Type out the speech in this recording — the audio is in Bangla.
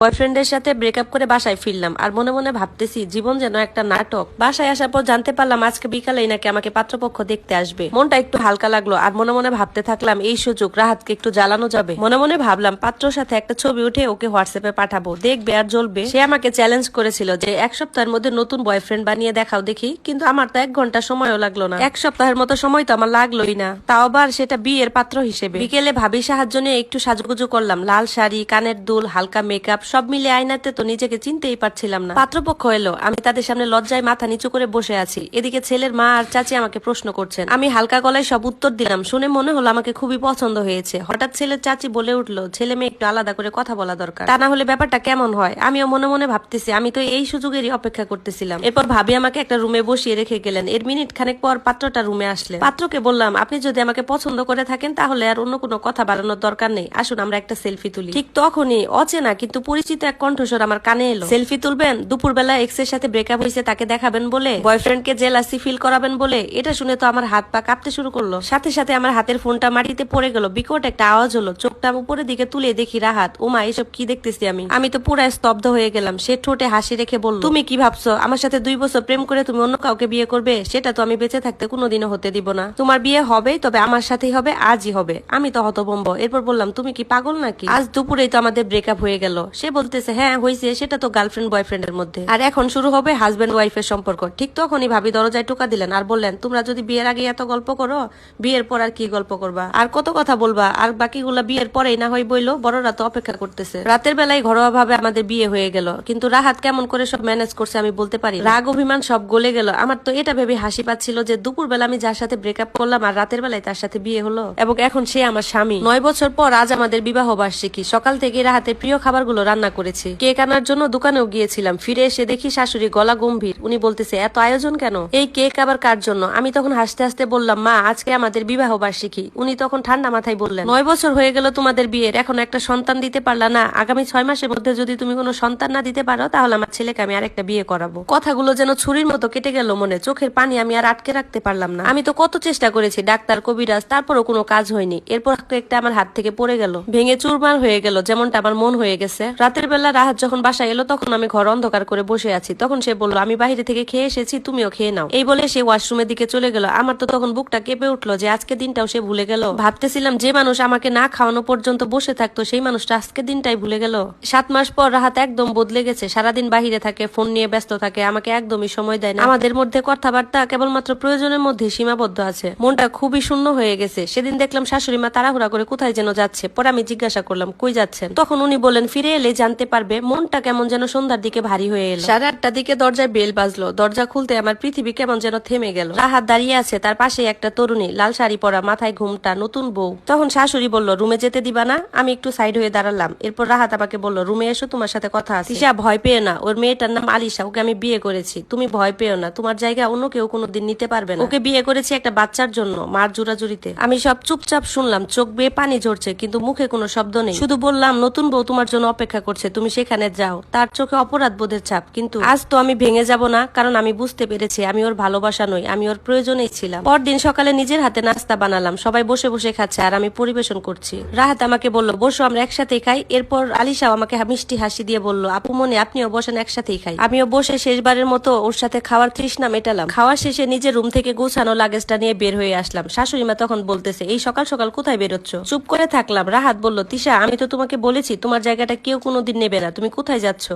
বয়ফ্রেন্ডের সাথে ব্রেকআপ করে বাসায় ফিরলাম আর মনে মনে ভাবতেছি জীবন যেন একটা নাটক। বাসায় আসার পর জানতে পারলাম আজকে বিকালেই নাকি আমাকে পাত্রপক্ষ দেখতে আসবে। মনটা একটু হালকা লাগলো আর মনে মনে ভাবতে থাকলাম এই সুযোগ রাহাতকে একটু জ্বালানো যাবে। মনে মনে ভাবলাম পাত্রর সাথে একটা ছবি উঠে ওকে হোয়াটসঅ্যাপে পাঠাবো, দেখবে আর জ্বলবে। সে আমাকে চ্যালেঞ্জ করেছিল যে 1 সপ্তাহের মধ্যে নতুন বয়ফ্রেন্ড বানিয়ে দেখাও দেখি, কিন্তু আমার তো 1 ঘন্টা সময়ও লাগলো না। 1 সপ্তাহের মতো সময় তো আমার লাগলোই না, তাও আবার সেটা বিয়ের পাত্র হিসেবে। বিকেলে ভাবির সাহায্য নিয়ে একটু সাজুগুজু করলাম, লাল শাড়ি, কানের দুল, হালকা মেকআপ সব মিলে আয়নাতে তো নিজেকে চিনতেই পারছিলাম না। পাত্রপক্ষ এলো, আমি তাদের সামনে লজ্জায় মাথা নিচু করে বসে আছি। এদিকে ছেলের মা আর চাচি আমাকে প্রশ্ন করছেন। আমি হালকা গলায় সব উত্তর দিলাম। শুনে মনে হলো আমাকে খুবই পছন্দ হয়েছে। হঠাৎ ছেলের চাচি বলে উঠলো, ছেলে মেয়ে একটু আলাদা করে কথা বলা দরকার, তা না হলে ব্যাপারটা কেমন হয়। আমিও মনে মনে ভাবতেছি আমি তো এই সুযোগেরই অপেক্ষা করতেছিলাম। এরপর ভাবি আমাকে একটা রুমে বসিয়ে রেখে গেলেন। এর মিনিট খানেক পর পাত্রটা রুমে আসলেন। পাত্রকে বললাম, আপনি যদি আমাকে পছন্দ করে থাকেন তাহলে আর অন্য কোনো কথা বাড়ানোর দরকার নেই, আসুন আমরা একটা সেলফি তুলি। ঠিক তখনই অচেনা কিন্তু পরিচিত এক কণ্ঠস্বর আমার কানে এলো। সেলফি তুলবেন? দুপুরবেলা এক্স এর সাথে ব্রেকআপ হয়েছে তাকে দেখাবেন বলে, বয়ফ্রেন্ডকে জেলাসি ফিল করাবেন বলে। এটা শুনে তো আমার হাত পা কাঁপতে শুরু করলো। সাথে সাথে আমার হাতের ফোনটা মাটিতে পড়ে গেল। বিকট একটা আওয়াজ হলো। চোখটা উপরের দিকে তুলে দেখি রাহাত। ওমা, এসব কি দেখতেছি আমি তো পুরো স্তব্ধ হয়ে গেলাম। সে ঠোঁটে হাসি রেখে বলল, তুমি কি ভাবছো আমার সাথে 2 বছর প্রেম করে তুমি অন্য কাউকে বিয়ে করবে? সেটা তো আমি বেঁচে থাকতে কোনোদিনও হতে দিব না। তোমার বিয়ে হবে, তবে আমার সাথেই হবে, আজই হবে। আমি তো হতভম্ব। এরপর বললাম, তুমি কি পাগল নাকি? আজ দুপুরেই তো আমাদের ব্রেকআপ হয়ে গেল। সে বলতেছে, হ্যাঁ হয়েছে, সেটা তো গার্লফ্রেন্ড বয়ফ্রেন্ডের মধ্যে, আর এখন শুরু হবে হাজবেন্ড ওয়াইফের সম্পর্ক। ঠিক তখনই ভাবি দরজায় টোকা দিলেন আর বললেন, তোমরা যদি বিয়ের আগে এত গল্প করো, বিয়ের পর আর কি গল্প করবা? আর কত কথা বলবা? আর বাকিগুলা বিয়ের পরেই না হয় বইলো, বড়রা তো অপেক্ষা করতেছে। রাতের বেলায় ঘরোয়া ভাবে আমাদের বিয়ে হয়ে গেল, কিন্তু রাহাত কেমন করে সব ম্যানেজ করছে আমি বলতে পারি। রাগ অভিমান সব গলে গেল। আমার তো এটা ভেবে হাসি পাচ্ছিল যে দুপুর বেলা আমি যার সাথে ব্রেকআপ করলাম আর রাতের বেলায় তার সাথে বিয়ে হলো, এবং এখন সে আমার স্বামী। 9 বছর পর আজ আমাদের বিবাহ বার্ষিকী। সকাল থেকে রাহাতের প্রিয় খাবারগুলো রান্না করেছি। কেক আনার জন্য দোকানেও গিয়েছিলাম। ফিরে এসে দেখি শাশুড়ি গলা গম্ভীর। উনি বলতেছে, এত আয়োজন কেন? এই কেক আবার কার জন্য? আমি তখন হাসতে হাসতে বললাম, মা আজকে আমাদের বিবাহ বার্ষিকী। উনি তখন ঠান্ডা মাথায় বললেন, 9 বছর হয়ে গেল তোমাদের বিয়ের, এখন একটা সন্তান দিতে পারলা না? আগামী 6 মাসের মধ্যে যদি তুমি কোনো সন্তান না দিতে পারো তাহলে আমার ছেলেকে আমি আরেকটা বিয়ে করাবো। কথাগুলো যেন ছুরির মতো কেটে গেল মনে। চোখের পানি আমি আর আটকে রাখতে পারলাম না। আমি তো কত চেষ্টা করেছি, ডাক্তার, কবিরাজ, তারপরও কোনো কাজ হয়নি। এরপর একটা আমার হাত থেকে পড়ে গেল, ভেঙে চুরমার হয়ে গেল, যেমনটা আমার মন হয়ে গেছে। রাতের বেলা রাহাত যখন বাসায় এলো তখন আমি ঘর অন্ধকার করে বসে আছি। তখন সে বলল, আমি বাইরে থেকে খেয়ে এসেছি, তুমিও খেয়ে নাও। এই বলে সে ওয়াশরুমের দিকে চলে গেল। আমার তো তখন বুকটা কেঁপে উঠলো যে আজকে দিনটাও সে ভুলে গেল। ভাবতেছিলাম যে মানুষ আমাকে না খাওয়ানো পর্যন্ত বসে থাকতো সেই মানুষটা আজকে দিনটাই ভুলে গেল। 7 মাস পর রাহাত একদম বদলে গেছে। সারাদিন বাহিরে থাকে, ফোন নিয়ে ব্যস্ত থাকে, আমাকে একদমই সময় দেয় না। আমাদের মধ্যে কথাবার্তা কেবলমাত্র প্রয়োজনের মধ্যে সীমাবদ্ধ আছে। মনটা খুবই শূন্য হয়ে গেছে। সেদিন দেখলাম শাশুড়ি মা তাড়াহুড়া করে কোথায় যেন যাচ্ছে। পরে আমি জিজ্ঞাসা করলাম, কই যাচ্ছেন? তখন উনি বলেন, ফিরে এলে জানতে পারবে। মনটা কেমন যেন সন্ধ্যার দিকে ভারী হয়ে এলো। 8:30টার দিকে দরজায় বেল বাজলো। দরজা খুলতে আমার পৃথিবী কেমন যেন থেমে গেল। রাহাত দাঁড়িয়ে আছে, তার পাশে একটা তরুণী, লাল শাড়ি পরা, মাথায় ঘুমটা, নতুন বউ। তখন শাশুড়ি বলল, রুমে যেতে দিবা না? আমি একটু সাইড হয়ে দাঁড়ালাম। এরপর রাহাত আমাকে বলল, রুমে এসো, তোমার সাথে কথা আছে। তিশা, ভয় পেও না, ওর মেয়েটার নাম আলিশা, ওকে আমি বিয়ে করেছি। তুমি ভয় পেও না, তোমার জায়গা অন্য কেউ কোনোদিন নিতে পারবে না। ওকে বিয়ে করেছি একটা বাচ্চার জন্য, মার জোরাজুরিতে। আমি সব চুপচাপ শুনলাম, চোখ বেয়ে পানি ঝরছে, কিন্তু মুখে কোনো শব্দ নেই। শুধু বললাম, নতুন বউ তোমার জন্য অপেক্ষা করছে, তুমি সেখানে যাও। তার চোখে অপরাধ বোধের ছাপ। কিন্তু আজ তো আমি ভেঙে যাব না, কারণ আমি বুঝতে পেরেছি আমি ওর ভালোবাসা নই, আমি ওর প্রয়োজনেই ছিলাম। পরদিন সকালে নিজের হাতে নাস্তা বানালাম। সবাই বসে বসে খাচ্ছে আর আমি পরিবেশন করছি। রাহাত আমাকে বলল, বসো, আমরা একসাথেই খাই। এরপর আলিশাও আমাকে মিষ্টি হাসি দিয়ে বলল, আপু মনে, আপনিও বসেন, একসাথেই খাই। আমিও বসে শেষবারের মতো ওর সাথে খাওয়ার তৃষ্ণা মেটালাম। খাওয়া শেষে নিজের রুম থেকে গোছানো লাগেজটা নিয়ে বের হয়ে আসলাম। শাশুড়ি মা তখন বলতেছে, এই সকাল সকাল কোথায় বেরোচ্ছ? চুপ করে থাকলাম। রাহাত বলল, তিশা, আমি তো তোমাকে বলেছি তোমার জায়গাটা কেউ কোনোদিন নেবে না, তুমি কোথায় যাচ্ছ?